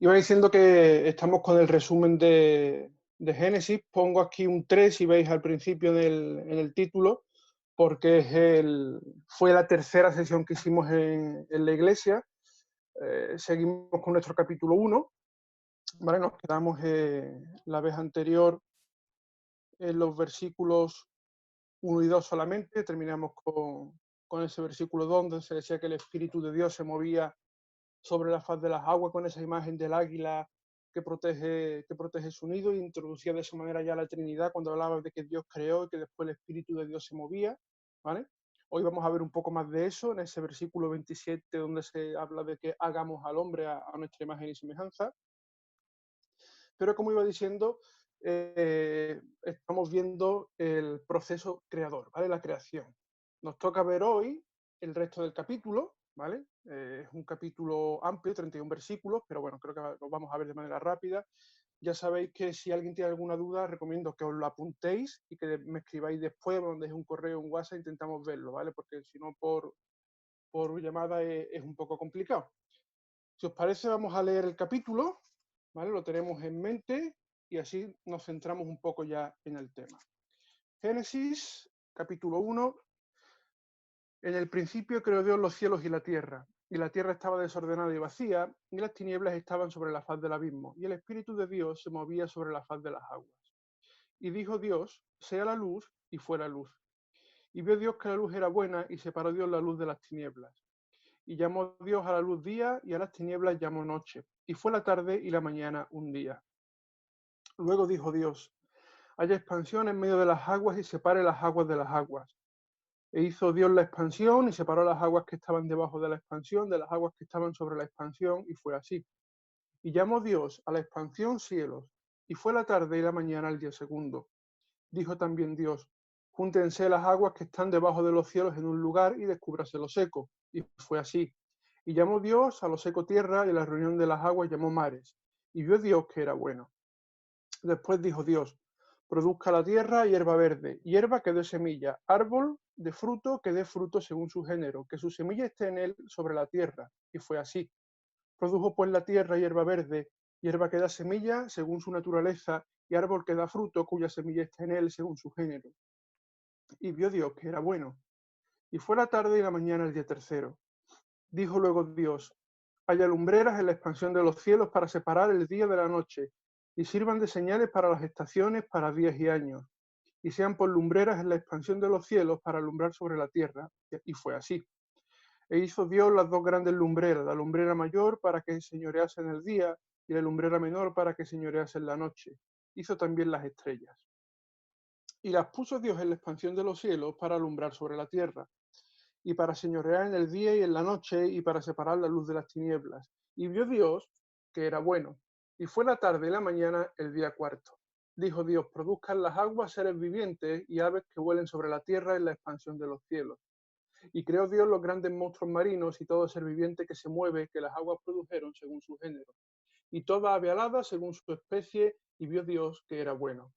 Iba diciendo que estamos con el resumen de Génesis. Pongo aquí un 3, si veis al principio en el título, porque fue la tercera sesión que hicimos en la iglesia. Seguimos con nuestro capítulo 1. ¿Vale? Nos quedamos la vez anterior en los versículos 1 y 2 solamente. Terminamos con ese versículo 2, donde se decía que el Espíritu de Dios se movía sobre la faz de las aguas con esa imagen del águila que protege su nido, y introducía de esa manera ya la Trinidad cuando hablaba de que Dios creó y que después el Espíritu de Dios se movía, ¿vale? Hoy vamos a ver un poco más de eso en ese versículo 27, donde se habla de que hagamos al hombre a nuestra imagen y semejanza. Pero como iba diciendo, estamos viendo el proceso creador, ¿vale? La creación. Nos toca ver hoy el resto del capítulo, ¿vale? Es un capítulo amplio, 31 versículos, pero bueno, creo que lo vamos a ver de manera rápida. Ya sabéis que si alguien tiene alguna duda, recomiendo que os lo apuntéis y que me escribáis después, me mandéis un correo, un WhatsApp, intentamos verlo, ¿vale? Porque si no, por llamada es un poco complicado. Si os parece, vamos a leer el capítulo, ¿vale? Lo tenemos en mente y así nos centramos un poco ya en el tema. Génesis, capítulo 1. En el principio creó Dios los cielos y la tierra estaba desordenada y vacía, y las tinieblas estaban sobre la faz del abismo, y el Espíritu de Dios se movía sobre la faz de las aguas. Y dijo Dios, sea la luz, y fue la luz. Y vio Dios que la luz era buena, y separó Dios la luz de las tinieblas. Y llamó Dios a la luz día, y a las tinieblas llamó noche. Y fue la tarde y la mañana un día. Luego dijo Dios, haya expansión en medio de las aguas y separe las aguas de las aguas. E hizo Dios la expansión y separó las aguas que estaban debajo de la expansión de las aguas que estaban sobre la expansión, y fue así. Y llamó Dios a la expansión cielos, y fue la tarde y la mañana el día segundo. Dijo también Dios, júntense las aguas que están debajo de los cielos en un lugar y descúbrase lo seco. Y fue así. Y llamó Dios a lo seco tierra, y a la reunión de las aguas llamó mares. Y vio Dios que era bueno. Después dijo Dios, produzca la tierra hierba verde, hierba que dé semilla, árbol de fruto que dé fruto según su género, que su semilla esté en él sobre la tierra. Y fue así. Produjo pues la tierra hierba verde, hierba que da semilla según su naturaleza, y árbol que da fruto cuya semilla esté en él según su género. Y vio Dios que era bueno. Y fue la tarde y la mañana el día tercero. Dijo luego Dios, haya lumbreras en la expansión de los cielos para separar el día de la noche, y sirvan de señales para las estaciones, para días y años, y sean por lumbreras en la expansión de los cielos para alumbrar sobre la tierra. Y fue así. E hizo Dios las dos grandes lumbreras, la lumbrera mayor para que señorease en el día, y la lumbrera menor para que señorease en la noche. Hizo también las estrellas. Y las puso Dios en la expansión de los cielos para alumbrar sobre la tierra, y para señorear en el día y en la noche, y para separar la luz de las tinieblas. Y vio Dios que era bueno. Y fue la tarde y la mañana el día cuarto. Dijo Dios, produzcan las aguas seres vivientes y aves que vuelen sobre la tierra en la expansión de los cielos. Y creó Dios los grandes monstruos marinos y todo ser viviente que se mueve, que las aguas produjeron según su género. Y toda ave alada según su especie, y vio Dios que era bueno.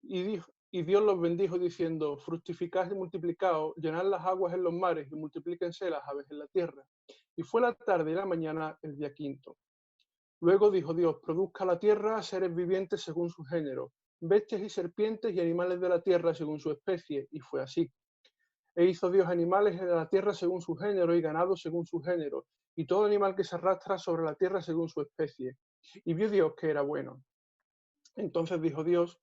Y Dios los bendijo diciendo, fructificad y multiplicaos, llenad las aguas en los mares y multiplíquense las aves en la tierra. Y fue la tarde y la mañana el día quinto. Luego dijo Dios, produzca la tierra seres vivientes según su género, bestias y serpientes y animales de la tierra según su especie. Y fue así. E hizo Dios animales de la tierra según su género y ganado según su género, y todo animal que se arrastra sobre la tierra según su especie. Y vio Dios que era bueno. Entonces dijo Dios,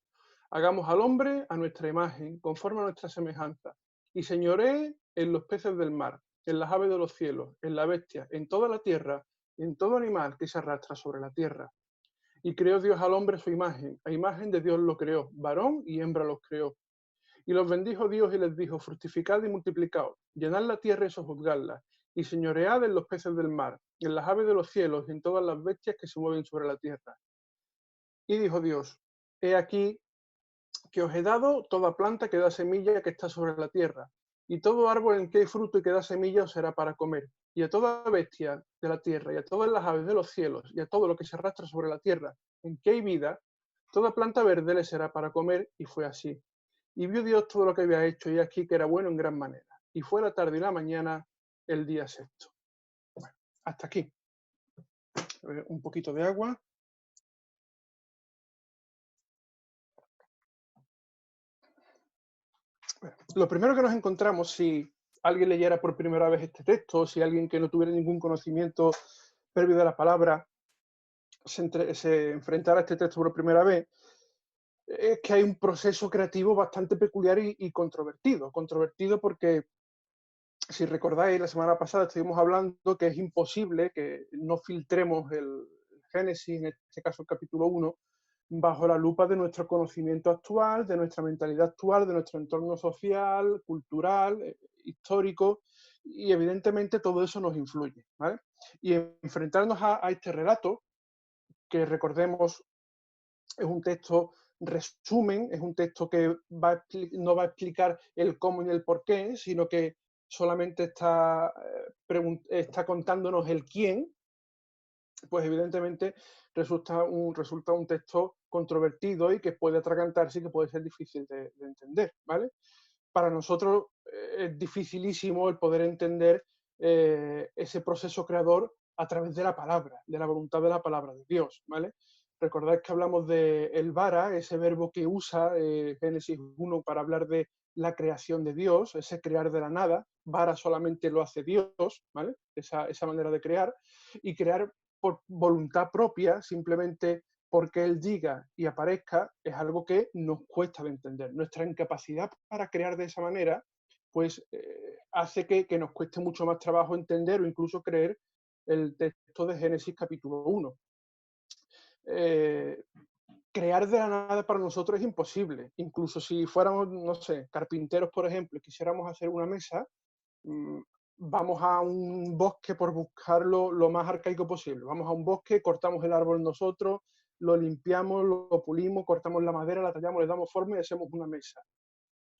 hagamos al hombre a nuestra imagen, conforme a nuestra semejanza, y señoree en los peces del mar, en las aves de los cielos, en la bestia, en toda la tierra, en todo animal que se arrastra sobre la tierra. Y creó Dios al hombre a su imagen, a imagen de Dios lo creó, varón y hembra los creó. Y los bendijo Dios y les dijo, fructificad y multiplicaos, llenad la tierra y sojuzgadla, y señoread en los peces del mar, en las aves de los cielos, y en todas las bestias que se mueven sobre la tierra. Y dijo Dios, he aquí que os he dado toda planta que da semilla que está sobre la tierra, y todo árbol en que hay fruto y que da semilla os será para comer, y a toda bestia de la tierra, y a todas las aves de los cielos, y a todo lo que se arrastra sobre la tierra, en que hay vida, toda planta verde le será para comer, y fue así. Y vio Dios todo lo que había hecho, y aquí que era bueno en gran manera. Y fue la tarde y la mañana el día sexto. Bueno, hasta aquí. Un poquito de agua. Lo primero que nos encontramos, si alguien leyera por primera vez este texto, si alguien que no tuviera ningún conocimiento previo de la palabra se enfrentara a este texto por primera vez, es que hay un proceso creativo bastante peculiar y controvertido. Controvertido porque, si recordáis, la semana pasada estuvimos hablando que es imposible que no filtremos el Génesis, en este caso el capítulo 1, bajo la lupa de nuestro conocimiento actual, de nuestra mentalidad actual, de nuestro entorno social, cultural, histórico, y evidentemente todo eso nos influye, ¿vale? Y enfrentarnos a este relato, que recordemos es un texto resumen, es un texto que no va a explicar el cómo y el por qué, sino que solamente está contándonos el quién, pues evidentemente resulta un texto controvertido y que puede atragantarse y que puede ser difícil de entender, ¿vale? Para nosotros es dificilísimo el poder entender ese proceso creador a través de la palabra, de la voluntad de la palabra de Dios, ¿vale? Recordad que hablamos de el vara, ese verbo que usa Génesis 1 para hablar de la creación de Dios, ese crear de la nada. Vara solamente lo hace Dios, ¿vale? Esa manera de crear. Y crear por voluntad propia, simplemente porque Él diga y aparezca, es algo que nos cuesta de entender. Nuestra incapacidad para crear de esa manera, pues hace que nos cueste mucho más trabajo entender o incluso creer el texto de Génesis capítulo 1. Crear de la nada para nosotros es imposible. Incluso si fuéramos, no sé, carpinteros, por ejemplo, y quisiéramos hacer una mesa, vamos a un bosque por buscarlo lo más arcaico posible. Vamos a un bosque, cortamos el árbol nosotros, lo limpiamos, lo pulimos, cortamos la madera, la tallamos, le damos forma y hacemos una mesa.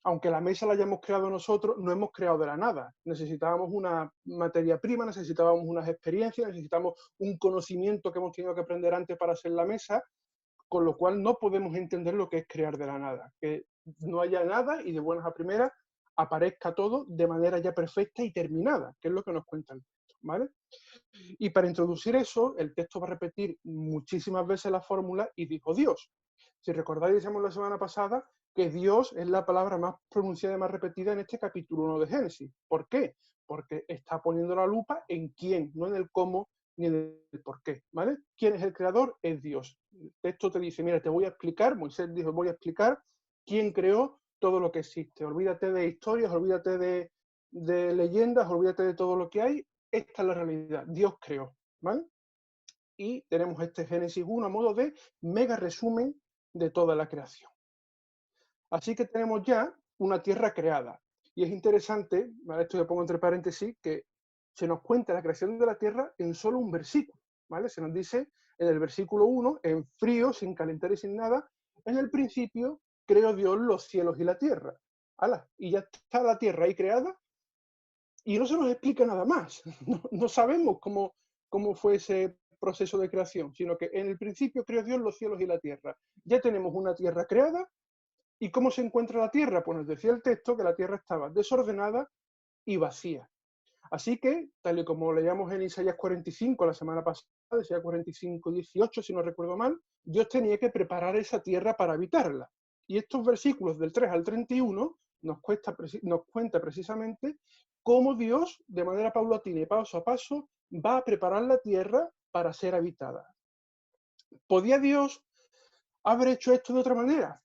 Aunque la mesa la hayamos creado nosotros, no hemos creado de la nada. Necesitábamos una materia prima, necesitábamos unas experiencias, necesitamos un conocimiento que hemos tenido que aprender antes para hacer la mesa, con lo cual no podemos entender lo que es crear de la nada. Que no haya nada y de buenas a primeras aparezca todo de manera ya perfecta y terminada, que es lo que nos cuenta el texto, ¿vale? Y para introducir eso, el texto va a repetir muchísimas veces la fórmula y dijo Dios. Si recordáis, decíamos la semana pasada que Dios es la palabra más pronunciada y más repetida en este capítulo 1 de Génesis. ¿Por qué? Porque está poniendo la lupa en quién, no en el cómo ni en el por qué, ¿vale? ¿Quién es el creador? Es Dios. El texto te dice, mira, te voy a explicar, Moisés dijo, voy a explicar quién creó todo lo que existe. Olvídate de historias, olvídate de leyendas, olvídate de todo lo que hay. Esta es la realidad. Dios creó, ¿vale? Y tenemos este Génesis 1 a modo de mega resumen de toda la creación. Así que tenemos ya una tierra creada. Y es interesante, ¿vale? Esto lo pongo entre paréntesis, que se nos cuenta la creación de la tierra en solo un versículo, ¿vale? Se nos dice en el versículo 1, en frío, sin calentar y sin nada, en el principio creó Dios los cielos y la tierra. ¡Hala! Y ya está la tierra ahí creada y no se nos explica nada más. No sabemos cómo fue ese proceso de creación, sino que en el principio creó Dios los cielos y la tierra. Ya tenemos una tierra creada. ¿Y cómo se encuentra la tierra? Pues nos decía el texto que la tierra estaba desordenada y vacía. Así que, tal y como leíamos en Isaías 45 la semana pasada, Isaías 45, 18, si no recuerdo mal, Dios tenía que preparar esa tierra para habitarla. Y estos versículos del 3 al 31 nos cuenta precisamente cómo Dios, de manera paulatina y paso a paso, va a preparar la tierra para ser habitada. ¿Podía Dios haber hecho esto de otra manera?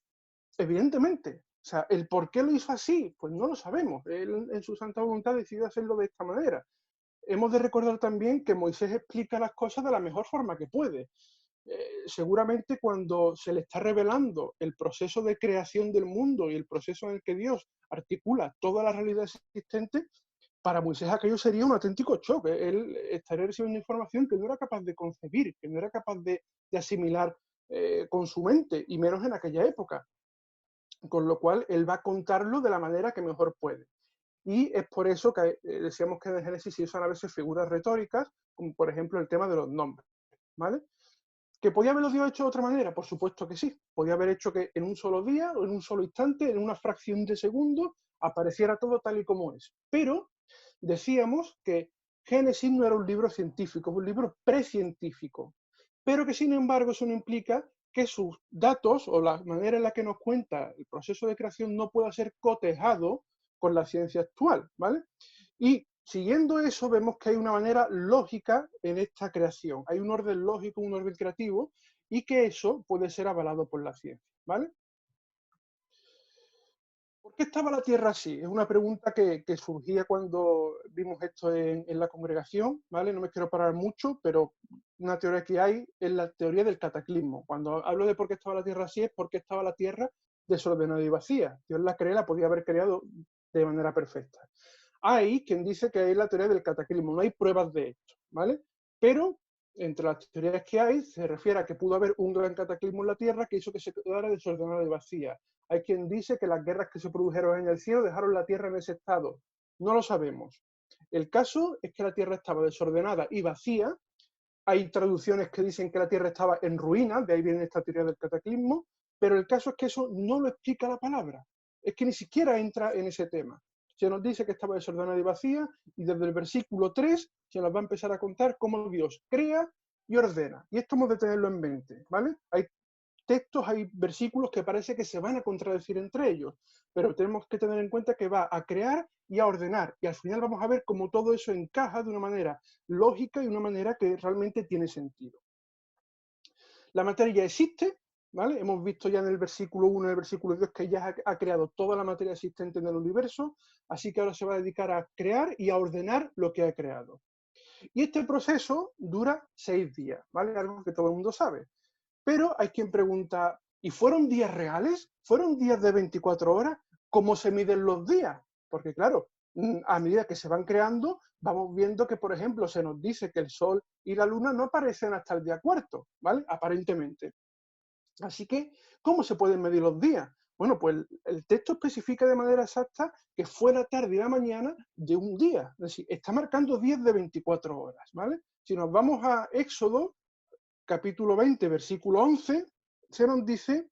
Evidentemente. O sea, el por qué lo hizo así, pues no lo sabemos. Él, en su santa voluntad, decidió hacerlo de esta manera. Hemos de recordar también que Moisés explica las cosas de la mejor forma que puede. Seguramente cuando se le está revelando el proceso de creación del mundo y el proceso en el que Dios articula toda la realidad existente, para Moisés aquello sería un auténtico choque. Él estaría recibiendo información que no era capaz de concebir, que no era capaz de asimilar con su mente, y menos en aquella época. Con lo cual, él va a contarlo de la manera que mejor puede. Y es por eso que decíamos que en el Génesis se usan a veces figuras retóricas, como por ejemplo el tema de los nombres, ¿vale? ¿Que podía haberlo Dios hecho de otra manera? Por supuesto que sí. Podía haber hecho que en un solo día, o en un solo instante, en una fracción de segundo, apareciera todo tal y como es. Pero decíamos que Génesis no era un libro científico, es un libro precientífico, pero que sin embargo eso no implica que sus datos o la manera en la que nos cuenta el proceso de creación no pueda ser cotejado con la ciencia actual, ¿vale? Y siguiendo eso vemos que hay una manera lógica en esta creación, hay un orden lógico, un orden creativo, y que eso puede ser avalado por la ciencia, ¿vale? ¿Por qué estaba la Tierra así? Es una pregunta que surgía cuando vimos esto en la congregación, ¿vale? No me quiero parar mucho, pero una teoría que hay es la teoría del cataclismo. Cuando hablo de por qué estaba la Tierra así, es porque estaba la Tierra desordenada y vacía. Dios la creó, la podía haber creado de manera perfecta. Hay quien dice que es la teoría del cataclismo, no hay pruebas de esto, ¿vale? Pero entre las teorías que hay, se refiere a que pudo haber un gran cataclismo en la Tierra que hizo que se quedara desordenada y vacía. Hay quien dice que las guerras que se produjeron en el cielo dejaron la Tierra en ese estado. No lo sabemos. El caso es que la Tierra estaba desordenada y vacía. Hay traducciones que dicen que la Tierra estaba en ruinas, de ahí viene esta teoría del cataclismo, pero el caso es que eso no lo explica la palabra. Es que ni siquiera entra en ese tema. Se nos dice que estaba desordenada y vacía, y desde el versículo 3 se nos va a empezar a contar cómo Dios crea y ordena. Y esto hemos de tenerlo en mente, ¿vale? Hay textos, hay versículos que parece que se van a contradecir entre ellos, pero tenemos que tener en cuenta que va a crear y a ordenar, y al final vamos a ver cómo todo eso encaja de una manera lógica y una manera que realmente tiene sentido. La materia existe, ¿vale? Hemos visto ya en el versículo 1 y el versículo 2 que ya ha creado toda la materia existente en el universo, así que ahora se va a dedicar a crear y a ordenar lo que ha creado. Y este proceso dura 6 días, ¿vale? Algo que todo el mundo sabe. Pero hay quien pregunta, ¿y fueron días reales? ¿Fueron días de 24 horas? ¿Cómo se miden los días? Porque claro, a medida que se van creando, vamos viendo que, por ejemplo, se nos dice que el Sol y la Luna no aparecen hasta el día cuarto, ¿vale? Aparentemente. Así que, ¿cómo se pueden medir los días? Bueno, pues el texto especifica de manera exacta que fue la tarde y la mañana de un día. Es decir, está marcando días de 24 horas, ¿vale? Si nos vamos a Éxodo, capítulo 20, versículo 11, se nos dice,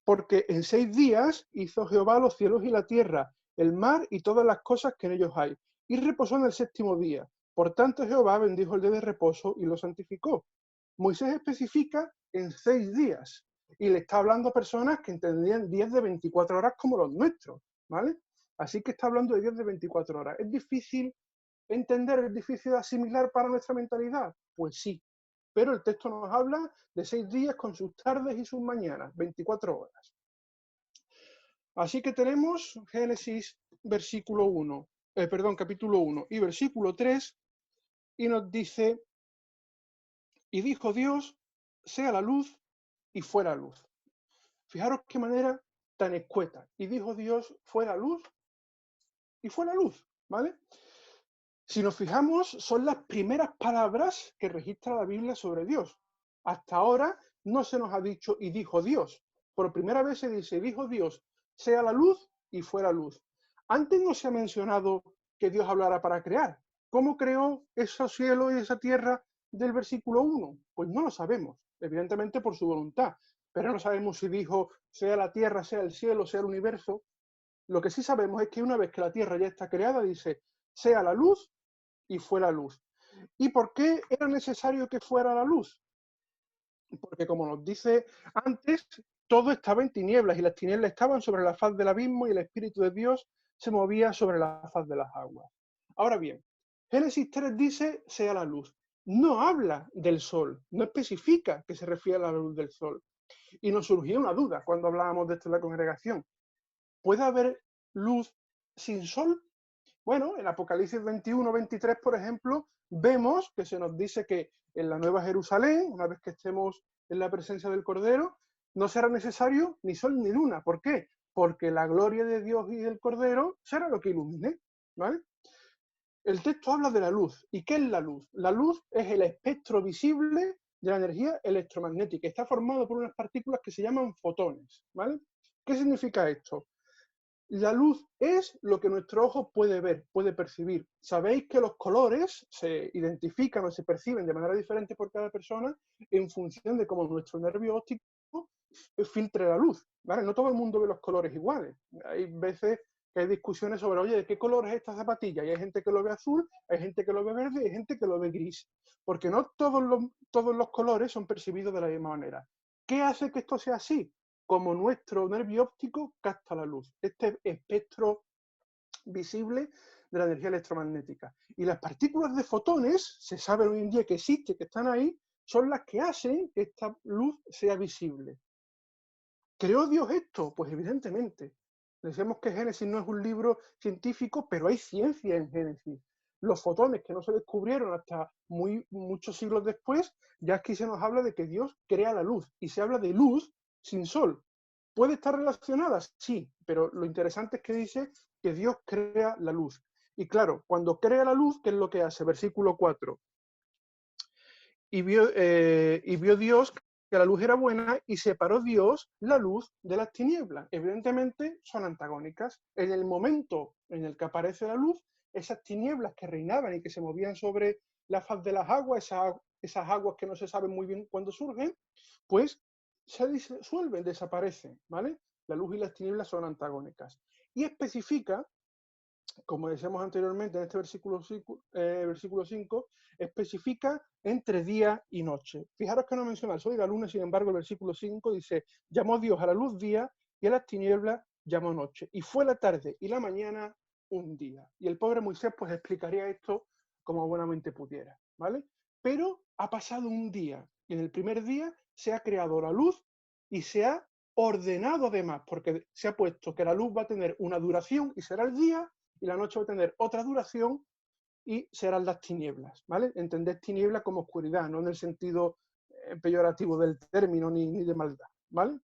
porque en 6 días hizo Jehová los cielos y la tierra, el mar y todas las cosas que en ellos hay, y reposó en el séptimo día. Por tanto Jehová bendijo el día de reposo y lo santificó. Moisés especifica en 6 días, y le está hablando a personas que entendían días de 24 horas como los nuestros, ¿vale? Así que está hablando de días de 24 horas. ¿Es difícil entender, es difícil asimilar para nuestra mentalidad? Pues sí, pero el texto nos habla de 6 días con sus tardes y sus mañanas, 24 horas. Así que tenemos Génesis versículo 1, capítulo 1 y versículo 3, y nos dice, y dijo Dios, sea la luz, y fuera luz. Fijaros qué manera tan escueta. Y dijo Dios, fuera luz, y fuera luz, ¿vale? Si nos fijamos, son las primeras palabras que registra la Biblia sobre Dios. Hasta ahora no se nos ha dicho y dijo Dios. Por primera vez se dice, dijo Dios, sea la luz y fuera luz. Antes no se ha mencionado que Dios hablara para crear. ¿Cómo creó esos cielos y esa tierra del versículo 1? Pues no lo sabemos, evidentemente por su voluntad. Pero no sabemos si dijo, sea la tierra, sea el cielo, sea el universo. Lo que sí sabemos es que una vez que la tierra ya está creada, dice, sea la luz y fue la luz. ¿Y por qué era necesario que fuera la luz? Porque como nos dice antes, todo estaba en tinieblas y las tinieblas estaban sobre la faz del abismo y el Espíritu de Dios se movía sobre la faz de las aguas. Ahora bien, Génesis 3 dice, sea la luz. No habla del sol, no especifica que se refiere a la luz del sol. Y nos surgió una duda cuando hablábamos de esto en la congregación. ¿Puede haber luz sin sol? Bueno, en Apocalipsis 21-23, por ejemplo, vemos que se nos dice que en la Nueva Jerusalén, una vez que estemos en la presencia del Cordero, no será necesario ni sol ni luna. ¿Por qué? Porque la gloria de Dios y del Cordero será lo que ilumine, ¿vale? El texto habla de la luz. ¿Y qué es la luz? La luz es el espectro visible de la energía electromagnética. Está formado por unas partículas que se llaman fotones, ¿vale? ¿Qué significa esto? La luz es lo que nuestro ojo puede ver, puede percibir. Sabéis que los colores se identifican o se perciben de manera diferente por cada persona en función de cómo nuestro nervio óptico filtre la luz, ¿vale? No todo el mundo ve los colores iguales. Hay veces que hay discusiones sobre, oye, ¿de qué color es esta zapatilla? Y hay gente que lo ve azul, hay gente que lo ve verde y hay gente que lo ve gris. Porque no todos los colores son percibidos de la misma manera. ¿Qué hace que esto sea así? Como nuestro nervio óptico capta la luz. Este espectro visible de la energía electromagnética. Y las partículas de fotones, se sabe hoy en día que existen, que están ahí, son las que hacen que esta luz sea visible. ¿Creó Dios esto? Pues evidentemente. Decíamos que Génesis no es un libro científico, pero hay ciencia en Génesis. Los fotones que no se descubrieron hasta muchos siglos después, ya aquí se nos habla de que Dios crea la luz. Y se habla de luz sin sol. ¿Puede estar relacionada? Sí, pero lo interesante es que dice que Dios crea la luz. Y claro, cuando crea la luz, ¿qué es lo que hace? Versículo 4. Y vio Dios que la luz era buena y separó Dios la luz de las tinieblas. Evidentemente son antagónicas. En el momento en el que aparece la luz, esas tinieblas que reinaban y que se movían sobre la faz de las aguas, esas aguas que no se saben muy bien cuándo surgen, pues se disuelven, desaparecen, ¿vale? La luz y las tinieblas son antagónicas. Y especifica, como decíamos anteriormente en este versículo 5, especifica entre día y noche. Fijaros que no menciona el sol y la luna, sin embargo el versículo 5 dice, llamó Dios a la luz día y a las tinieblas llamó noche. Y fue la tarde y la mañana un día. Y el pobre Moisés pues explicaría esto como buenamente pudiera, ¿vale? Pero ha pasado un día y en el primer día se ha creado la luz y se ha ordenado además, porque se ha puesto que la luz va a tener una duración y será el día, y la noche va a tener otra duración y serán las tinieblas, ¿vale? Entended tiniebla como oscuridad, no en el sentido peyorativo del término ni de maldad, ¿vale?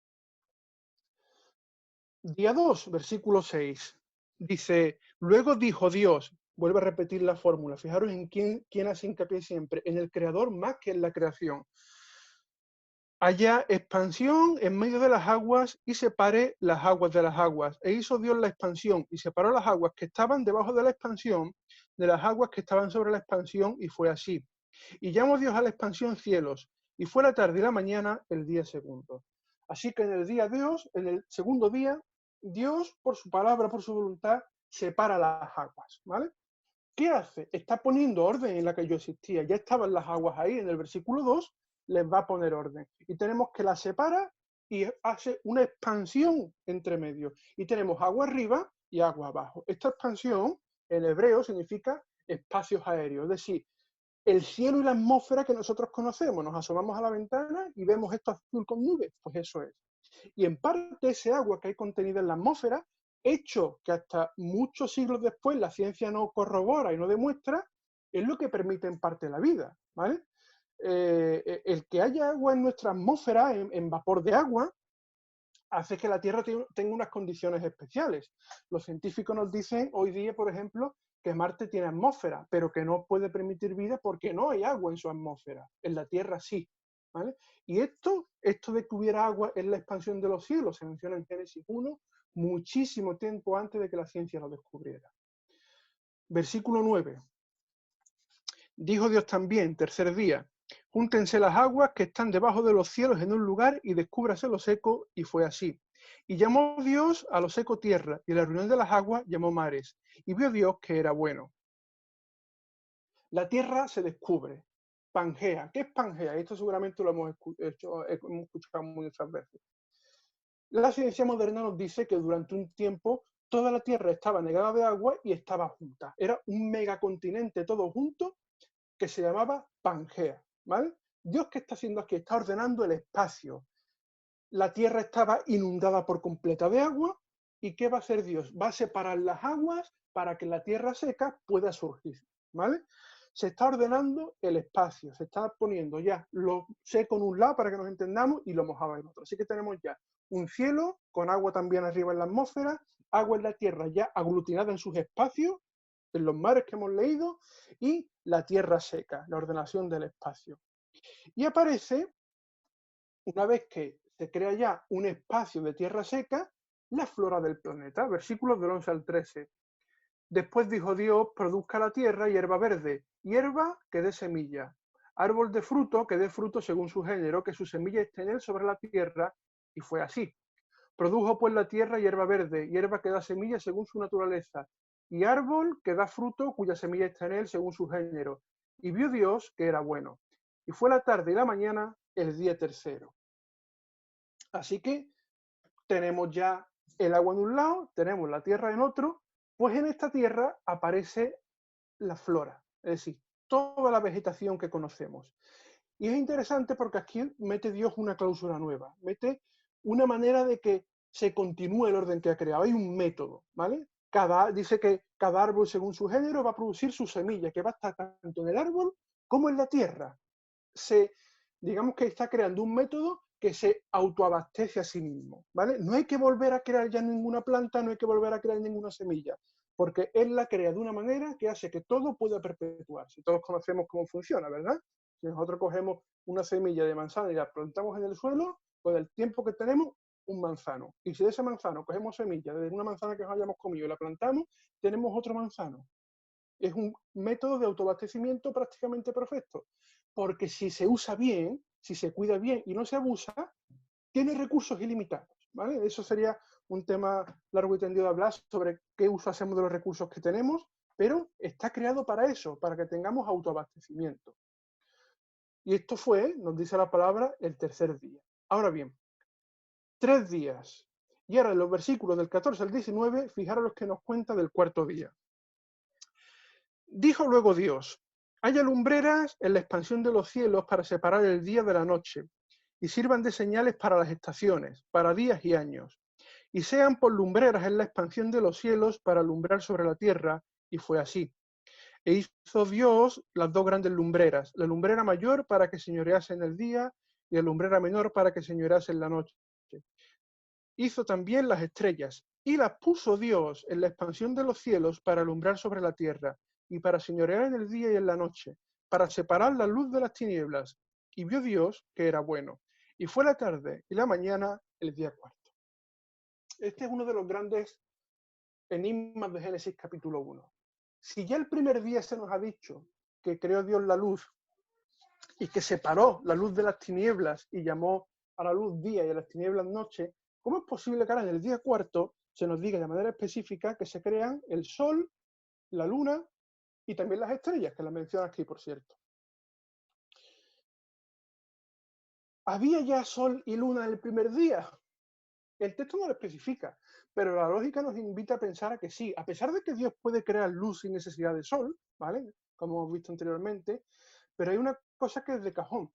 Día 2, versículo 6, dice, luego dijo Dios, vuelve a repetir la fórmula, fijaros en quién hace hincapié siempre, en el creador más que en la creación. Haya expansión en medio de las aguas y separe las aguas de las aguas. E hizo Dios la expansión y separó las aguas que estaban debajo de la expansión de las aguas que estaban sobre la expansión, y fue así. Y llamó Dios a la expansión cielos, y fue la tarde y la mañana el día segundo. Así que en el día Dios, en el segundo día, Dios, por su palabra, por su voluntad, separa las aguas, ¿vale? ¿Qué hace? Está poniendo orden en la que yo existía. Ya estaban las aguas ahí, en el versículo 2 les va a poner orden. Y tenemos que las separa y hace una expansión entre medio. Y tenemos agua arriba y agua abajo. Esta expansión, en hebreo, significa espacios aéreos. Es decir, el cielo y la atmósfera que nosotros conocemos. Nos asomamos a la ventana y vemos esto azul con nubes. Pues eso es. Y en parte ese agua que hay contenida en la atmósfera, hecho que hasta muchos siglos después la ciencia no corrobora y no demuestra, es lo que permite en parte la vida, ¿vale? El que haya agua en nuestra atmósfera, en vapor de agua, hace que la Tierra tenga unas condiciones especiales. Los científicos nos dicen hoy día, por ejemplo, que Marte tiene atmósfera, pero que no puede permitir vida porque no hay agua en su atmósfera. En la Tierra sí, ¿vale? Y esto de que hubiera agua en la expansión de los cielos, se menciona en Génesis 1, muchísimo tiempo antes de que la ciencia lo descubriera. Versículo 9. Dijo Dios también, tercer día, júntense las aguas que están debajo de los cielos en un lugar y descúbrase lo seco, y fue así. Y llamó Dios a lo seco tierra, y a la reunión de las aguas llamó mares, y vio Dios que era bueno. La tierra se descubre. Pangea. ¿Qué es Pangea? Esto seguramente lo hemos escuchado muchas veces. La ciencia moderna nos dice que durante un tiempo toda la tierra estaba negada de agua y estaba junta. Era un megacontinente todo junto que se llamaba Pangea, ¿vale? Dios, ¿qué está haciendo aquí? Está ordenando el espacio. La tierra estaba inundada por completa de agua, ¿y qué va a hacer Dios? Va a separar las aguas para que la tierra seca pueda surgir, ¿vale? Se está ordenando el espacio, se está poniendo ya lo seco en un lado para que nos entendamos y lo mojado en otro. Así que tenemos ya un cielo con agua también arriba en la atmósfera, agua en la tierra ya aglutinada en sus espacios, en los mares que hemos leído, y la tierra seca, la ordenación del espacio. Y aparece, una vez que se crea ya un espacio de tierra seca, la flora del planeta, versículos del 11 al 13. Después dijo Dios, produzca la tierra hierba verde, hierba que dé semilla, árbol de fruto que dé fruto según su género, que su semilla esté en él sobre la tierra, y fue así. Produjo pues la tierra hierba verde, hierba que da semilla según su naturaleza, y árbol que da fruto cuya semilla está en él según su género. Y vio Dios que era bueno. Y fue la tarde y la mañana el día tercero. Así que tenemos ya el agua en un lado, tenemos la tierra en otro, pues en esta tierra aparece la flora, es decir, toda la vegetación que conocemos. Y es interesante porque aquí mete Dios una cláusula nueva, mete una manera de que se continúe el orden que ha creado. Hay un método, ¿vale? Dice que cada árbol, según su género, va a producir su semilla, que va a estar tanto en el árbol como en la tierra. Digamos que está creando un método que se autoabastece a sí mismo, ¿vale? No hay que volver a crear ya ninguna planta, no hay que volver a crear ninguna semilla, porque él la crea de una manera que hace que todo pueda perpetuarse. Todos conocemos cómo funciona, ¿verdad? Si nosotros cogemos una semilla de manzana y la plantamos en el suelo, pues el tiempo que tenemos, un manzano. Y si de ese manzano cogemos semilla de una manzana que nos hayamos comido y la plantamos, tenemos otro manzano. Es un método de autoabastecimiento prácticamente perfecto, porque si se usa bien, si se cuida bien y no se abusa, tiene recursos ilimitados, ¿vale? Eso sería un tema largo y tendido de hablar sobre qué uso hacemos de los recursos que tenemos, pero está creado para eso, para que tengamos autoabastecimiento. Y esto fue, nos dice la palabra, el tercer día. Ahora bien, 3 días. Y ahora en los versículos del 14 al 19, fijaros los que nos cuenta del cuarto día. Dijo luego Dios: haya lumbreras en la expansión de los cielos para separar el día de la noche, y sirvan de señales para las estaciones, para días y años, y sean por lumbreras en la expansión de los cielos para alumbrar sobre la tierra, y fue así. E hizo Dios las dos grandes lumbreras, la lumbrera mayor para que señorease en el día, y la lumbrera menor para que señorease en la noche. Hizo también las estrellas, y las puso Dios en la expansión de los cielos para alumbrar sobre la tierra, y para señorear en el día y en la noche, para separar la luz de las tinieblas. Y vio Dios que era bueno. Y fue la tarde y la mañana el día cuarto. Este es uno de los grandes enigmas de Génesis capítulo 1. Si ya el primer día se nos ha dicho que creó Dios la luz y que separó la luz de las tinieblas y llamó a la luz día y a las tinieblas noche, ¿cómo es posible que ahora en el día cuarto se nos diga de manera específica que se crean el sol, la luna y también las estrellas, que las menciona aquí, por cierto? ¿Había ya sol y luna en el primer día? El texto no lo especifica, pero la lógica nos invita a pensar a que sí, a pesar de que Dios puede crear luz sin necesidad de sol, ¿vale? Como hemos visto anteriormente, pero hay una cosa que es de cajón,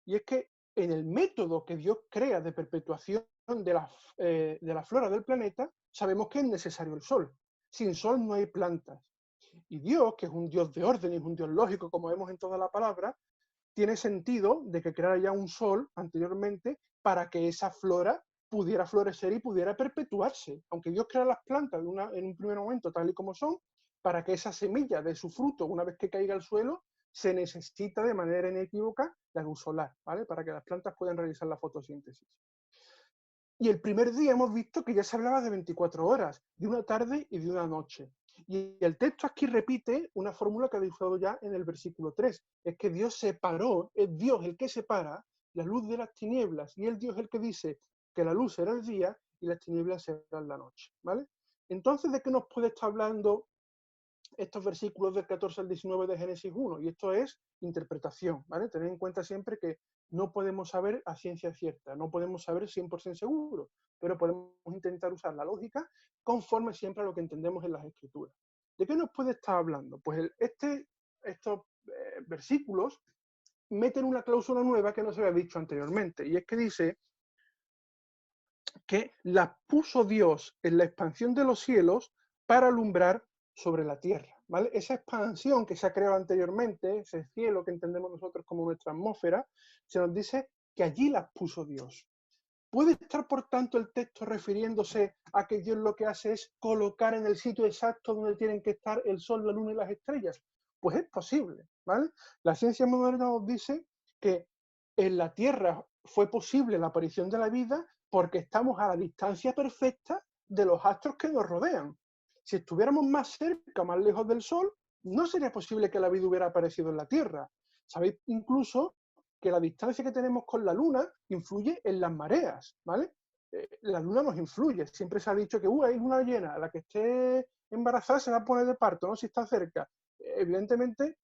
y es que en el método que Dios crea de perpetuación de la flora del planeta, sabemos que es necesario el sol. Sin sol no hay plantas. Y Dios, que es un Dios de orden y es un Dios lógico, como vemos en toda la palabra, tiene sentido de que creara ya un sol anteriormente para que esa flora pudiera florecer y pudiera perpetuarse. Aunque Dios crea las plantas en un primer momento tal y como son, para que esa semilla de su fruto, una vez que caiga al suelo, se necesita de manera inequívoca la luz solar, ¿vale? Para que las plantas puedan realizar la fotosíntesis. Y el primer día hemos visto que ya se hablaba de 24 horas, de una tarde y de una noche. Y el texto aquí repite una fórmula que ha usado ya en el versículo 3. Es que Dios separó, es Dios el que separa la luz de las tinieblas, y el Dios el que dice que la luz será el día y las tinieblas serán la noche, ¿vale? Entonces, ¿de qué nos puede estar hablando estos versículos del 14 al 19 de Génesis 1? Y esto es interpretación, ¿vale? Tened en cuenta siempre que no podemos saber a ciencia cierta, no podemos saber 100% seguro, pero podemos intentar usar la lógica conforme siempre a lo que entendemos en las escrituras. ¿De qué nos puede estar hablando? Pues estos versículos meten una cláusula nueva que no se había dicho anteriormente, y es que dice que las puso Dios en la expansión de los cielos para alumbrar sobre la tierra, ¿vale? Esa expansión que se ha creado anteriormente, ese cielo que entendemos nosotros como nuestra atmósfera, se nos dice que allí las puso Dios. ¿Puede estar, por tanto, el texto refiriéndose a que Dios lo que hace es colocar en el sitio exacto donde tienen que estar el sol, la luna y las estrellas? Pues es posible, ¿vale? La ciencia moderna nos dice que en la Tierra fue posible la aparición de la vida porque estamos a la distancia perfecta de los astros que nos rodean. Si estuviéramos más cerca, más lejos del Sol, no sería posible que la vida hubiera aparecido en la Tierra. Sabéis incluso que la distancia que tenemos con la Luna influye en las mareas, ¿vale? la luna nos influye. Siempre se ha dicho que hay luna llena, la que esté embarazada se va a poner de parto, ¿no? Si está cerca. Evidentemente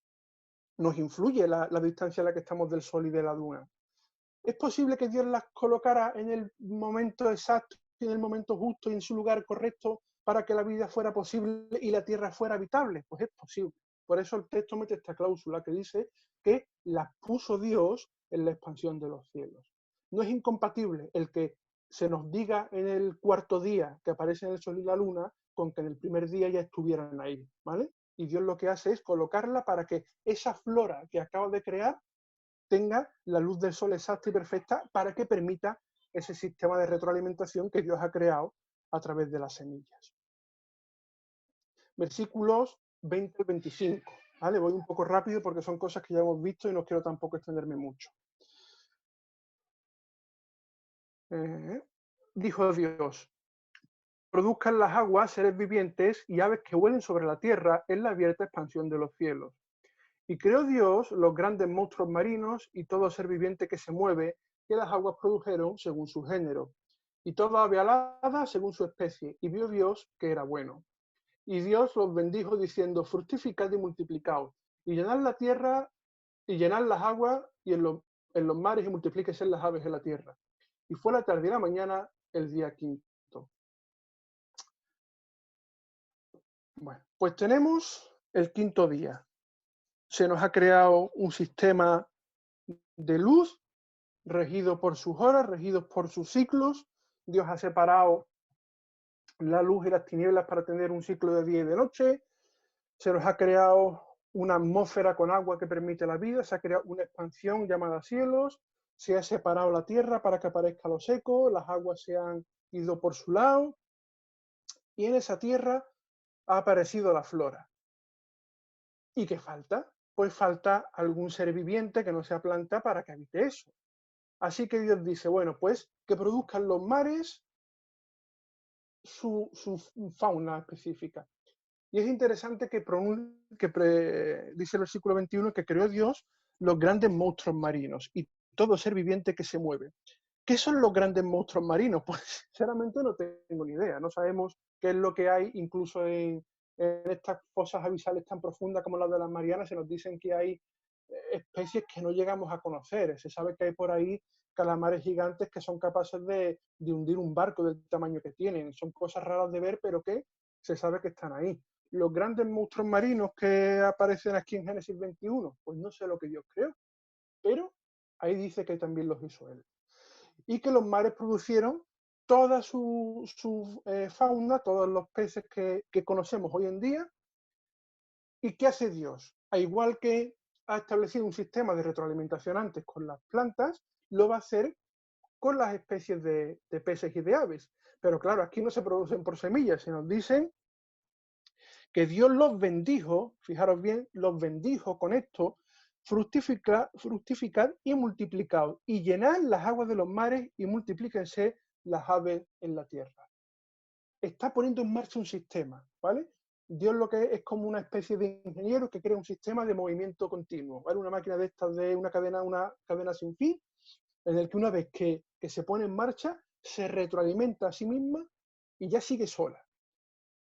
nos influye la distancia a la que estamos del Sol y de la luna. ¿Es posible que Dios las colocara en el momento exacto, en el momento justo y en su lugar correcto para que la vida fuera posible y la Tierra fuera habitable? Pues es posible. Por eso el texto mete esta cláusula que dice que las puso Dios en la expansión de los cielos. No es incompatible el que se nos diga en el cuarto día que aparecen el Sol y la Luna con que en el primer día ya estuvieran ahí, ¿vale? Y Dios lo que hace es colocarla para que esa flora que acaba de crear tenga la luz del sol exacta y perfecta para que permita ese sistema de retroalimentación que Dios ha creado a través de las semillas. Versículos 20 al 25. ¿Vale? Voy un poco rápido porque son cosas que ya hemos visto y no quiero tampoco extenderme mucho. Dijo Dios: produzcan las aguas seres vivientes y aves que vuelen sobre la tierra en la abierta expansión de los cielos. Y creó Dios los grandes monstruos marinos y todo ser viviente que se mueve, que las aguas produjeron según su género, y toda ave alada según su especie, y vio Dios que era bueno. Y Dios los bendijo diciendo: fructificad y multiplicaos, y llenad la tierra, y llenad las aguas, y en los mares, y multiplíquense las aves en la tierra. Y fue la tarde y la mañana el día quinto. Bueno, pues tenemos el quinto día. Se nos ha creado un sistema de luz regido por sus horas, regidos por sus ciclos. Dios ha separado la luz y las tinieblas para tener un ciclo de día y de noche. Se nos ha creado una atmósfera con agua que permite la vida, se ha creado una expansión llamada cielos, se ha separado la tierra para que aparezca lo seco, las aguas se han ido por su lado, y en esa tierra ha aparecido la flora. ¿Y qué falta? Pues falta algún ser viviente que no sea planta para que habite eso. Así que Dios dice, bueno, pues que produzcan los mares su fauna específica. Y es interesante que dice el versículo 21 que creó Dios los grandes monstruos marinos y todo ser viviente que se mueve. ¿Qué son los grandes monstruos marinos? Pues sinceramente no tengo ni idea. No sabemos qué es lo que hay, incluso en estas fosas abisales tan profundas como las de las Marianas, se nos dicen que hay especies que no llegamos a conocer. Se sabe que hay por ahí calamares gigantes que son capaces de hundir un barco del tamaño que tienen. Son cosas raras de ver, pero que se sabe que están ahí. Los grandes monstruos marinos que aparecen aquí en Génesis 21, pues no sé lo que Dios creó, pero ahí dice que también los hizo Él. Y que los mares producieron toda su fauna, todos los peces que conocemos hoy en día. ¿Y qué hace Dios? Al igual que ha establecido un sistema de retroalimentación antes con las plantas, lo va a hacer con las especies de peces y de aves. Pero claro, aquí no se producen por semillas, se nos dicen que Dios los bendijo, fijaros bien, los bendijo con esto: fructificad y multiplicad, y llenad las aguas de los mares y multiplíquense las aves en la tierra. Está poniendo en marcha un sistema, ¿vale? Dios lo que es como una especie de ingeniero que crea un sistema de movimiento continuo, ¿vale? Una máquina de estas de una cadena sin fin, en el que una vez que se pone en marcha, se retroalimenta a sí misma y ya sigue sola.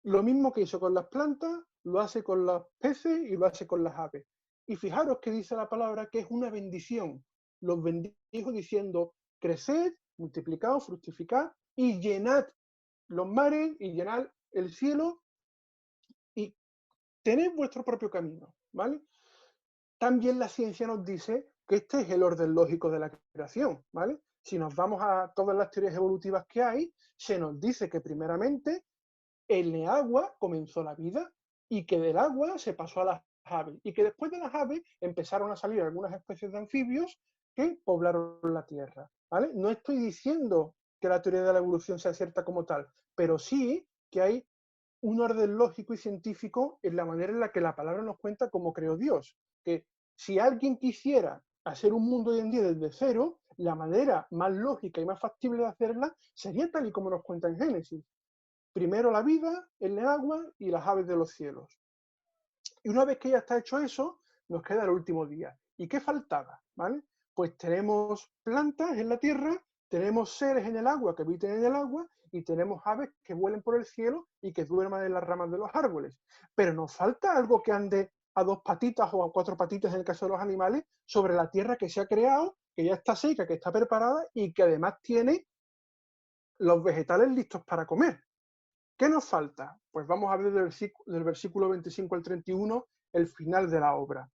Lo mismo que hizo con las plantas, lo hace con los peces y lo hace con las aves. Y fijaros que dice la palabra que es una bendición. Los bendijo diciendo: creced, multiplicaos, fructificad y llenad los mares y llenad el cielo y tened vuestro propio camino, ¿vale? También la ciencia nos dice que este es el orden lógico de la creación, ¿vale? Si nos vamos a todas las teorías evolutivas que hay, se nos dice que primeramente en el agua comenzó la vida y que del agua se pasó a las aves y que después de las aves empezaron a salir algunas especies de anfibios que poblaron la Tierra, ¿vale? No estoy diciendo que la teoría de la evolución sea cierta como tal, pero sí que hay un orden lógico y científico en la manera en la que la palabra nos cuenta cómo creó Dios. Que si alguien quisiera hacer un mundo hoy en día desde cero, la manera más lógica y más factible de hacerla sería tal y como nos cuenta en Génesis. Primero la vida, el agua y las aves de los cielos. Y una vez que ya está hecho eso, nos queda el último día. ¿Y qué faltaba? ¿Vale? Pues tenemos plantas en la tierra, tenemos seres en el agua que habiten en el agua y tenemos aves que vuelen por el cielo y que duerman en las ramas de los árboles. Pero nos falta algo que ande a dos patitas o a cuatro patitas en el caso de los animales sobre la tierra que se ha creado, que ya está seca, que está preparada y que además tiene los vegetales listos para comer. ¿Qué nos falta? Pues vamos a ver del versículo 25 al 31 el final de la obra.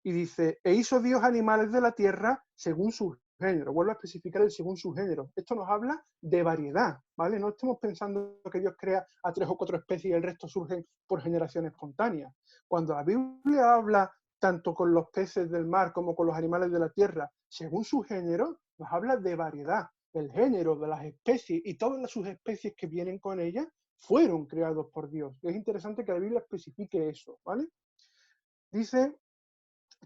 Y dice, e hizo Dios animales de la tierra según su género. Vuelvo a especificar el según su género. Esto nos habla de variedad, ¿vale? No estemos pensando que Dios crea a 3 o 4 especies y el resto surgen por generación espontánea. Cuando la Biblia habla tanto con los peces del mar como con los animales de la tierra, según su género, nos habla de variedad. El género de las especies y todas las subespecies que vienen con ellas fueron creados por Dios. Es interesante que la Biblia especifique eso, ¿vale? Dice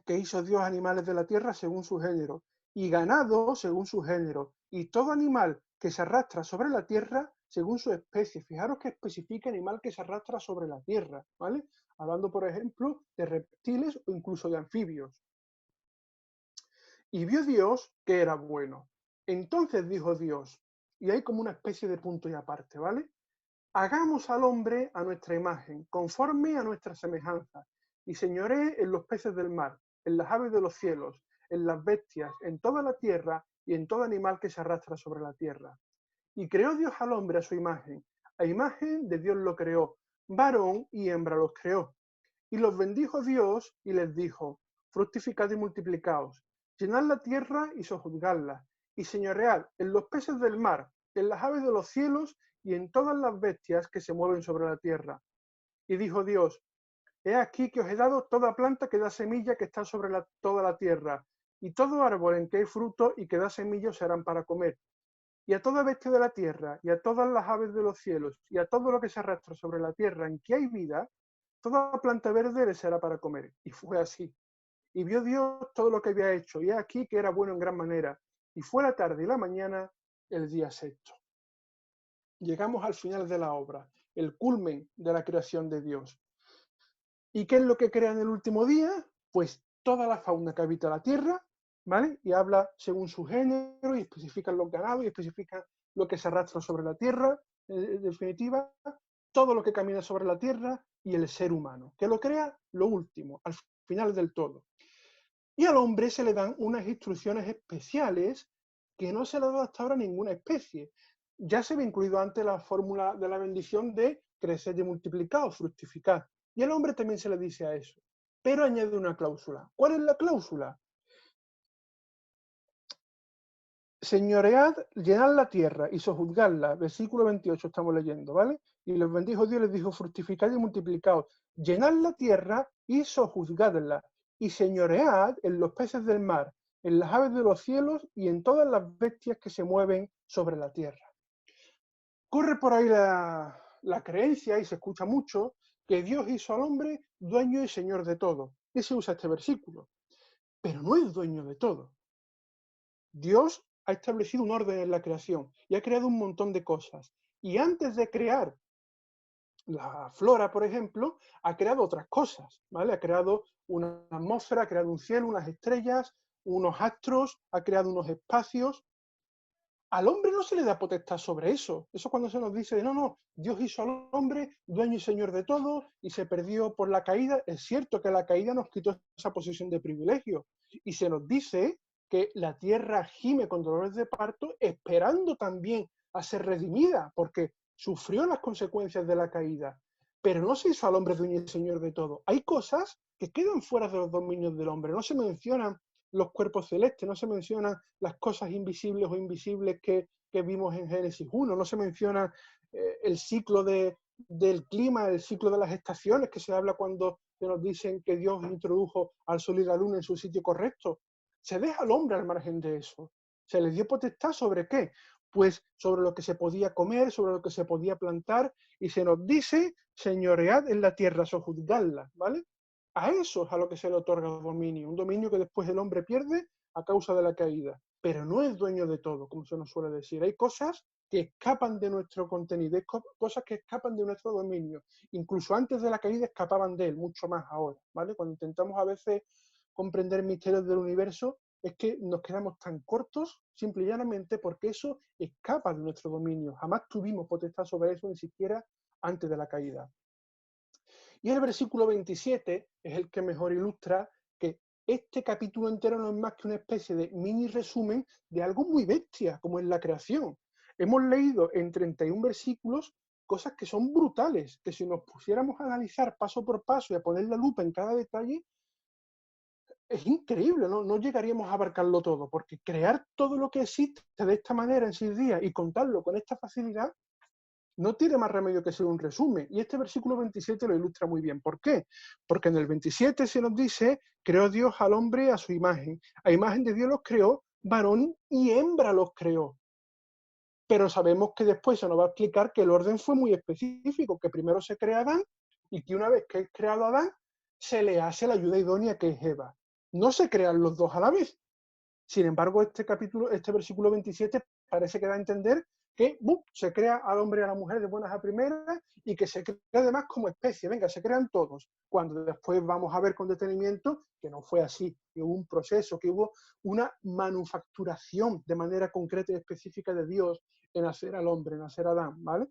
que hizo Dios animales de la tierra según su género, y ganado según su género, y todo animal que se arrastra sobre la tierra según su especie. Fijaros que especifica animal que se arrastra sobre la tierra, ¿vale? Hablando, por ejemplo, de reptiles o incluso de anfibios. Y vio Dios que era bueno. Entonces dijo Dios, y hay como una especie de punto y aparte, ¿vale? Hagamos al hombre a nuestra imagen, conforme a nuestra semejanza, y señoree en los peces del mar, en las aves de los cielos, en las bestias, en toda la tierra y en todo animal que se arrastra sobre la tierra. Y creó Dios al hombre a su imagen, a imagen de Dios lo creó, varón y hembra los creó. Y los bendijo Dios y les dijo, fructificad y multiplicaos, llenad la tierra y sojuzgadla, y señoread en los peces del mar, en las aves de los cielos y en todas las bestias que se mueven sobre la tierra. Y dijo Dios, he aquí que os he dado toda planta que da semilla que está sobre toda la tierra, y todo árbol en que hay fruto y que da semilla serán para comer. Y a toda bestia de la tierra, y a todas las aves de los cielos, y a todo lo que se arrastra sobre la tierra en que hay vida, toda planta verde le será para comer. Y fue así. Y vio Dios todo lo que había hecho, y he aquí que era bueno en gran manera. Y fue la tarde y la mañana el día sexto. Llegamos al final de la obra, el culmen de la creación de Dios. ¿Y qué es lo que crea en el último día? Pues toda la fauna que habita la tierra, ¿vale? Y habla según su género, y especifican los ganados, y especifican lo que se arrastra sobre la tierra, en definitiva, todo lo que camina sobre la tierra y el ser humano, que lo crea lo último, al final del todo. Y al hombre se le dan unas instrucciones especiales que no se le ha dado hasta ahora a ninguna especie. Ya se había incluido antes la fórmula de la bendición de crecer y multiplicar o fructificar. Y al hombre también se le dice a eso. Pero añade una cláusula. ¿Cuál es la cláusula? Señoread, llenad la tierra y sojuzgadla. Versículo 28 estamos leyendo, ¿vale? Y los bendijo Dios, les dijo, fructificad y multiplicaos. Llenad la tierra y sojuzgadla. Y señoread en los peces del mar, en las aves de los cielos y en todas las bestias que se mueven sobre la tierra. Corre por ahí la creencia, y se escucha mucho, que Dios hizo al hombre dueño y señor de todo. Y se usa este versículo. Pero no es dueño de todo. Dios ha establecido un orden en la creación y ha creado un montón de cosas. Y antes de crear la flora, por ejemplo, ha creado otras cosas, ¿vale? Ha creado una atmósfera, ha creado un cielo, unas estrellas, unos astros, ha creado unos espacios. Al hombre no se le da potestad sobre eso. Eso cuando se nos dice, no, Dios hizo al hombre dueño y señor de todo y se perdió por la caída. Es cierto que la caída nos quitó esa posición de privilegio. Y se nos dice que la tierra gime con dolores de parto, esperando también a ser redimida, porque sufrió las consecuencias de la caída. Pero no se hizo al hombre dueño y señor de todo. Hay cosas que quedan fuera de los dominios del hombre. No se mencionan los cuerpos celestes, no se mencionan las cosas invisibles o invisibles que vimos en Génesis 1, no se menciona el ciclo del clima, el ciclo de las estaciones, que se habla cuando nos dicen que Dios introdujo al sol y la luna en su sitio correcto. Se deja al hombre al margen de eso. ¿Se le dio potestad sobre qué? Pues sobre lo que se podía comer, sobre lo que se podía plantar, y se nos dice, señoread en la tierra, sojuzgadla, ¿vale? A eso es a lo que se le otorga dominio, un dominio que después el hombre pierde a causa de la caída, pero no es dueño de todo, como se nos suele decir. Hay cosas que escapan de nuestro contenido, hay cosas que escapan de nuestro dominio. Incluso antes de la caída escapaban de él, mucho más ahora, ¿vale? Cuando intentamos a veces comprender misterios del universo, es que nos quedamos tan cortos simple y llanamente porque eso escapa de nuestro dominio. Jamás tuvimos potestad sobre eso, ni siquiera antes de la caída. Y el versículo 27 es el que mejor ilustra que este capítulo entero no es más que una especie de mini resumen de algo muy bestia, como es la creación. Hemos leído en 31 versículos cosas que son brutales, que si nos pusiéramos a analizar paso por paso y a poner la lupa en cada detalle, es increíble, ¿no? No llegaríamos a abarcarlo todo, porque crear todo lo que existe de esta manera en 6 días y contarlo con esta facilidad no tiene más remedio que ser un resumen. Y este versículo 27 lo ilustra muy bien. ¿Por qué? Porque en el 27 se nos dice, creó Dios al hombre a su imagen. A imagen de Dios los creó, varón y hembra los creó. Pero sabemos que después se nos va a explicar que el orden fue muy específico, que primero se crea Adán y que una vez que es creado Adán, se le hace la ayuda idónea que es Eva. No se crean los dos a la vez. Sin embargo, este versículo 27 parece que da a entender que se crea al hombre y a la mujer de buenas a primeras y que se crea además como especie. Venga, se crean todos. Cuando después vamos a ver con detenimiento que no fue así, que hubo un proceso, que hubo una manufacturación de manera concreta y específica de Dios en hacer al hombre, en hacer a Adán, ¿vale?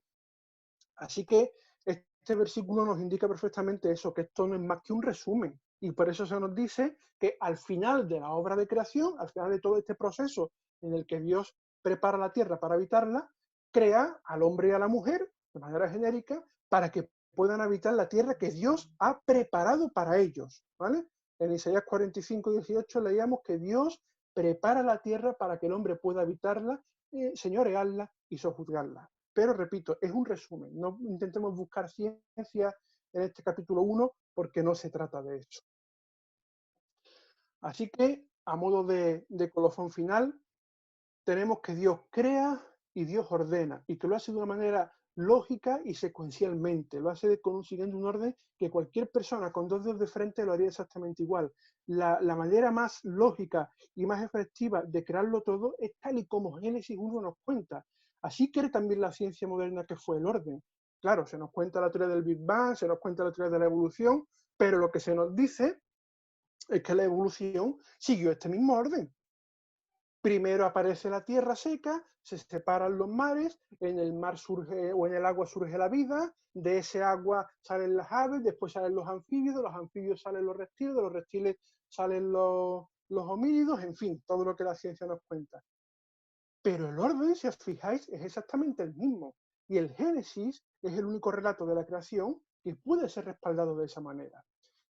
Así que este versículo nos indica perfectamente eso, que esto no es más que un resumen. Y por eso se nos dice que al final de la obra de creación, al final de todo este proceso en el que Dios prepara la tierra para habitarla, crea al hombre y a la mujer, de manera genérica, para que puedan habitar la tierra que Dios ha preparado para ellos, ¿vale? En Isaías 45, 18 leíamos que Dios prepara la tierra para que el hombre pueda habitarla, señorearla y sojuzgarla. Pero repito, es un resumen. No intentemos buscar ciencia en este capítulo 1 porque no se trata de eso. Así que, a modo de colofón final, tenemos que Dios crea y Dios ordena, y que lo hace de una manera lógica y secuencialmente. Lo hace siguiendo un orden que cualquier persona con dos dedos de frente lo haría exactamente igual. La manera más lógica y más efectiva de crearlo todo es tal y como Génesis 1 nos cuenta. Así quiere también la ciencia moderna que fue el orden. Claro, se nos cuenta la teoría del Big Bang, se nos cuenta la teoría de la evolución, pero lo que se nos dice es que la evolución siguió este mismo orden. Primero aparece la tierra seca, se separan los mares, en el mar surge, o en el agua surge la vida, de ese agua salen las aves, después salen los anfibios, de los anfibios salen los reptiles, de los reptiles salen los homínidos, en fin, todo lo que la ciencia nos cuenta. Pero el orden, si os fijáis, es exactamente el mismo. Y el Génesis es el único relato de la creación que puede ser respaldado de esa manera.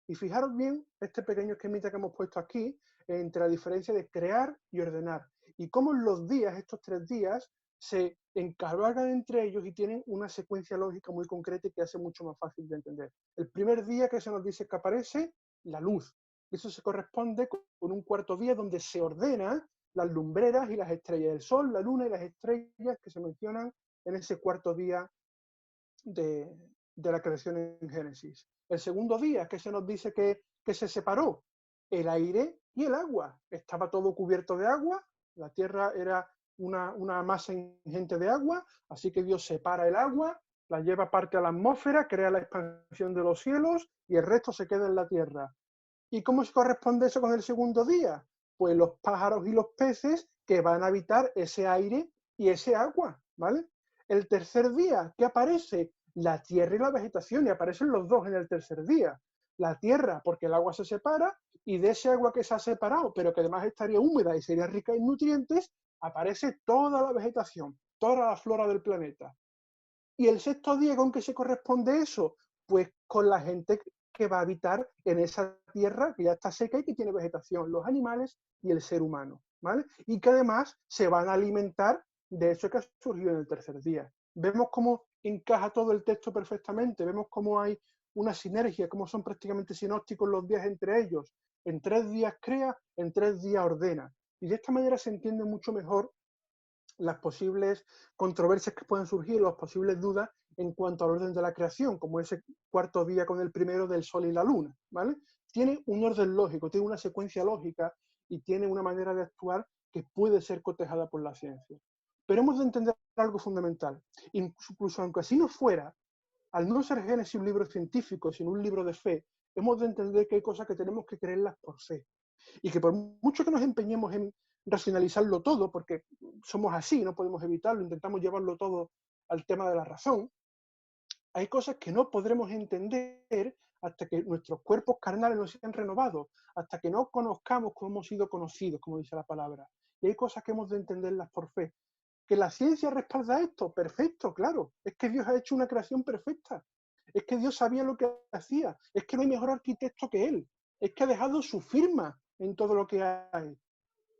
Y fijaros bien este pequeño esquemita que hemos puesto aquí entre la diferencia de crear y ordenar. Y cómo los días, estos 3 días, se encargan entre ellos y tienen una secuencia lógica muy concreta y que hace mucho más fácil de entender. El primer día que se nos dice que aparece, la luz. Eso se corresponde con un cuarto día donde se ordena las lumbreras y las estrellas, el sol, la luna y las estrellas que se mencionan en ese cuarto día de la creación en Génesis. El segundo día, que se nos dice que se separó, el aire y el agua. Estaba todo cubierto de agua, la tierra era una masa ingente de agua, así que Dios separa el agua, la lleva parte a la atmósfera, crea la expansión de los cielos y el resto se queda en la tierra. ¿Y cómo se corresponde eso con el segundo día? Pues los pájaros y los peces que van a habitar ese aire y ese agua, ¿vale? El tercer día, ¿qué aparece? La tierra y la vegetación, y aparecen los dos en el tercer día. La tierra, porque el agua se separa, y de ese agua que se ha separado, pero que además estaría húmeda y sería rica en nutrientes, aparece toda la vegetación, toda la flora del planeta. ¿Y el sexto día con qué se corresponde eso? Pues con la gente que va a habitar en esa tierra que ya está seca y que tiene vegetación, los animales y el ser humano, ¿vale? Y que además se van a alimentar de eso que ha surgido en el tercer día. Vemos cómo encaja todo el texto perfectamente, vemos cómo hay una sinergia, cómo son prácticamente sinópticos los días entre ellos. En 3 días crea, en 3 días ordena. Y de esta manera se entiende mucho mejor las posibles controversias que pueden surgir, las posibles dudas en cuanto al orden de la creación, como ese cuarto día con el primero del Sol y la Luna, ¿vale? Tiene un orden lógico, tiene una secuencia lógica y tiene una manera de actuar que puede ser cotejada por la ciencia. Pero hemos de entender algo fundamental. Incluso aunque así no fuera, al no ser Génesis un libro científico, sino un libro de fe, hemos de entender que hay cosas que tenemos que creerlas por fe. Y que por mucho que nos empeñemos en racionalizarlo todo, porque somos así, no podemos evitarlo, intentamos llevarlo todo al tema de la razón, hay cosas que no podremos entender hasta que nuestros cuerpos carnales no sean renovados, hasta que no conozcamos cómo hemos sido conocidos, como dice la palabra. Y hay cosas que hemos de entenderlas por fe. ¿Que la ciencia respalda esto? Perfecto, claro. Es que Dios ha hecho una creación perfecta. Es que Dios sabía lo que hacía. Es que no hay mejor arquitecto que Él. Es que ha dejado su firma en todo lo que hay.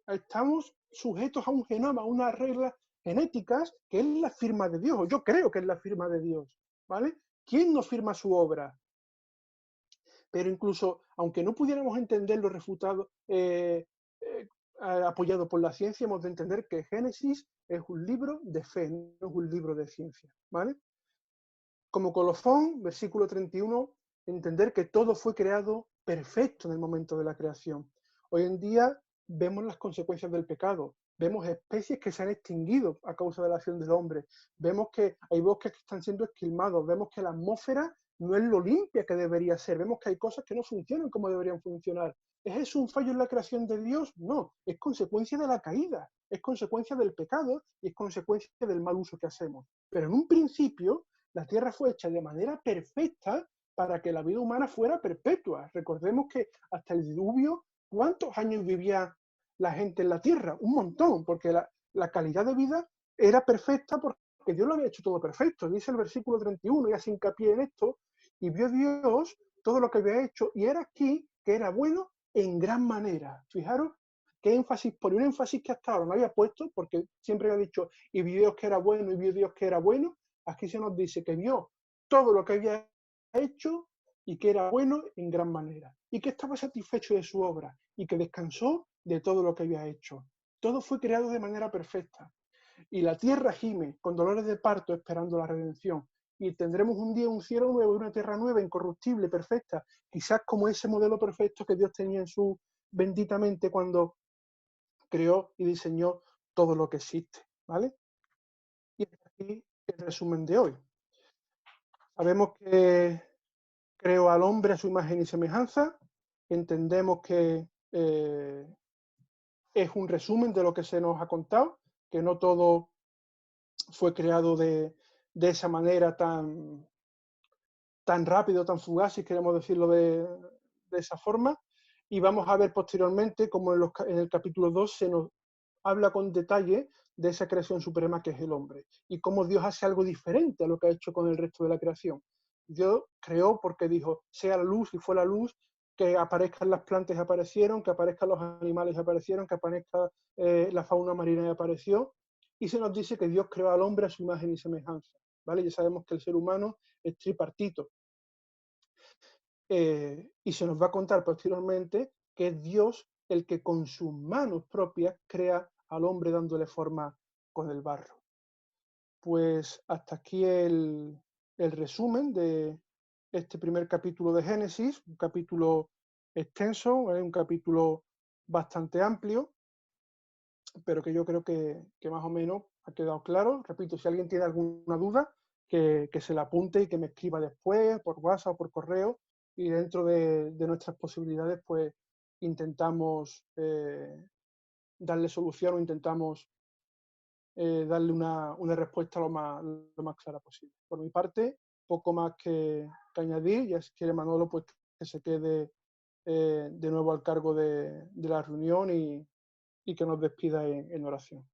Estamos sujetos a un genoma, a unas reglas genéticas que es la firma de Dios, o yo creo que es la firma de Dios, ¿vale? ¿Quién no firma su obra? Pero incluso, aunque no pudiéramos entender los refutados apoyado por la ciencia, hemos de entender que Génesis es un libro de fe, no es un libro de ciencia, ¿vale? Como colofón, versículo 31, entender que todo fue creado perfecto en el momento de la creación. Hoy en día vemos las consecuencias del pecado, vemos especies que se han extinguido a causa de la acción del hombre, vemos que hay bosques que están siendo esquilmados, vemos que la atmósfera no es lo limpia que debería ser, vemos que hay cosas que no funcionan como deberían funcionar. ¿Es eso un fallo en la creación de Dios? No, es consecuencia de la caída, es consecuencia del pecado y es consecuencia del mal uso que hacemos. Pero en un principio la Tierra fue hecha de manera perfecta para que la vida humana fuera perpetua. Recordemos que hasta el diluvio, ¿cuántos años vivía la gente en la Tierra? Un montón, porque la calidad de vida era perfecta porque Dios lo había hecho todo perfecto. Dice el versículo 31, y hace hincapié en esto, y vio Dios todo lo que había hecho, y era aquí que era bueno en gran manera. Fijaros qué énfasis, por un énfasis que hasta ahora no había puesto, porque siempre había dicho, y vio Dios que era bueno, y vio Dios que era bueno. Aquí se nos dice que vio todo lo que había hecho y que era bueno en gran manera, y que estaba satisfecho de su obra, y que descansó de todo lo que había hecho. Todo fue creado de manera perfecta. Y la tierra gime con dolores de parto esperando la redención. Y tendremos un día un cielo nuevo y una tierra nueva, incorruptible, perfecta, quizás como ese modelo perfecto que Dios tenía en su bendita mente cuando creó y diseñó todo lo que existe, ¿vale? Y hasta aquí el resumen de hoy. Sabemos que creó al hombre a su imagen y semejanza, entendemos que es un resumen de lo que se nos ha contado, que no todo fue creado de esa manera tan rápido, tan fugaz, si queremos decirlo de esa forma, y vamos a ver posteriormente cómo en el capítulo 2 se nos habla con detalle de esa creación suprema que es el hombre, y cómo Dios hace algo diferente a lo que ha hecho con el resto de la creación. Dios creó porque dijo, sea la luz, y fue la luz, que aparezcan las plantas y aparecieron, que aparezcan los animales y aparecieron, que aparezca la fauna marina y apareció, y se nos dice que Dios creó al hombre a su imagen y semejanza, ¿vale? Ya sabemos que el ser humano es tripartito, y se nos va a contar posteriormente que es Dios el que con sus manos propias crea al hombre dándole forma con el barro. Pues hasta aquí el resumen de este primer capítulo de Génesis, un capítulo extenso, un capítulo bastante amplio, pero que yo creo que más o menos ha quedado claro. Repito, si alguien tiene alguna duda, que se la apunte y que me escriba después, por WhatsApp o por correo, y dentro de nuestras posibilidades, pues intentamos darle solución o intentamos darle una respuesta lo más clara posible. Por mi parte, poco más que añadir, ya si quiere Manolo, pues que se quede de nuevo al cargo de la reunión y que nos despida en oración.